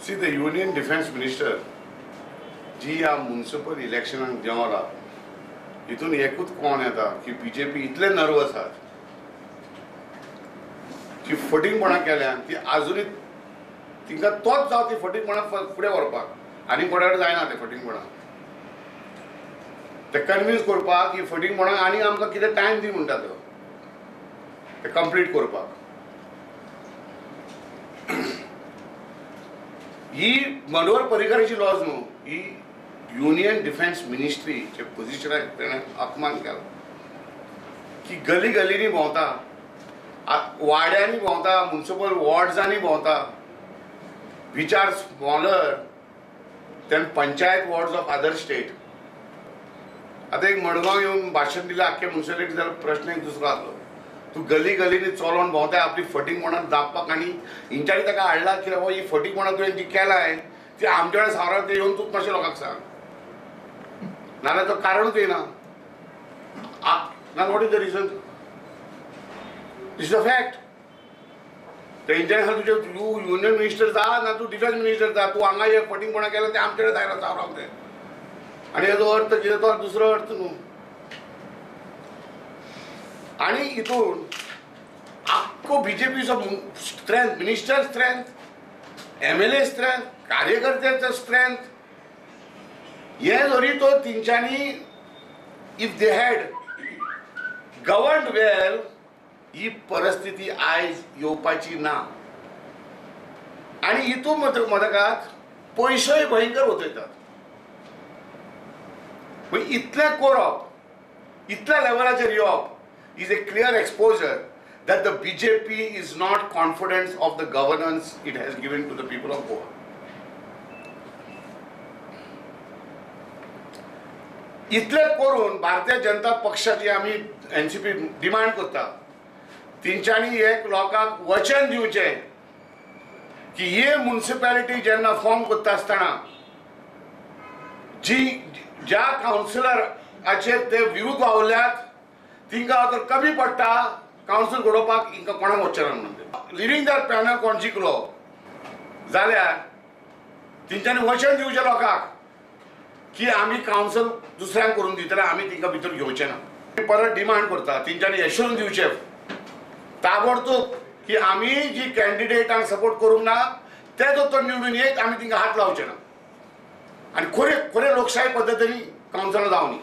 See, the Union Defence Minister जी ह्या municipal इलेक्शनाक देंवला हितून एकूच कोण येता की बीजेपी इतले नर्वस आहात की फटींगपणां केल्यान ती आजुनूय तिंका तोच जाव ती फटींगपणां फुडें व्हरपाक आनी कोणा कडेन जायना ते फटींगपणां ते कन्विन्स करपाक की फटींगपणांक आनी आमकां कितें टायम दी म्हणटा तो ते कंप्लीट करपाक. ही मनोहर पर्रीकराची लॉज न्हू, ही युनियन डिफेन्स मिनिस्ट्रीचे पोजिशनाक तेणें अपमान केलो की गली गलींनी भोंवता, वाड्यांनी भोंवता, म्युनिसिपल वॉर्ड्सांनी भोंवता, which are smaller than panchayat wards of other state. आता एक मडगांव येवन भाशण दिलें आख्खे म्युनिसिपालिटी जाल्यार प्रश्न एक दुसरो आसलो. तूं गली गलींनी चलोन भोंवताय आपली फटींगपणां दाखपाक आनी हिंच्यानी ताका हाडला की बाबा ही फटींगपणां तुवें जी केलाय ती आमचे कडेन सांगला ते येवन तूं मातशें लोकांक सांग, नाजाल्यार तो कारणूच येना. ना what is the region? This is a fact. तेंच्यानी सांगलें तुजें तूं युनियन मिनिस्टर जा ना तूं डिफेन्स मिनिस्टर जा, तूं हांगा हे फटींगपणां केलें तें आमचे कडेन दायरा सांगलां तें. आनी हेजो अर्थ कितें तो दुसरो अर्थ न्हू. आणि हितून आख्खो बीजेपीचो strength, minister strength, MLA strength, कार्यकर्त्याचो स्ट्रेंथ हे जरी तो तेंच्यांनी if they had governed well ही परिस्थिती आयज येवपाची ना. आणि हितून मदकात पयशेय भयंकर वतयतात. इतले करप, इतल्या लेवलाचेर येवप is a clear exposure that the BJP is not confident of the governance it has given to the people of Goa. इतले करून भारतीय जनता पक्षाची आमी NCP डिमांड करता तेंच्यांनी एक लोकांक वचन दिवचें की हे म्युनिसिपॅलिटी जेन्ना फॉर्म करता आसतना जी ज्या कावन्सिलराचेर ते विरुद्ध वावरल्यात तिंका जर कमी पडटा कावन्सिल घडोवपाक हिंका कोणाक वचचें ना म्हणून लिव्हिंग दॅट पॅनल कोण जिखलो जाल्यार तेंच्यांनी वचन दिवचें लोकांक की आमी कावन्सिल दुसऱ्यांक करून दितले, आमी तिंका भितर घेवचें ना. परत डिमांड करता तेंच्यांनी एश्योरन्स दिवचें ताबडतोब की आमी जी कॅन्डिडेटांक सपोर्ट करूंक ना ते जर तो निवडून येत आमी तिंका हात लावचे ना. आनी खरे खरे लोकशाही पद्दतीन कावन्सिलां जावनी.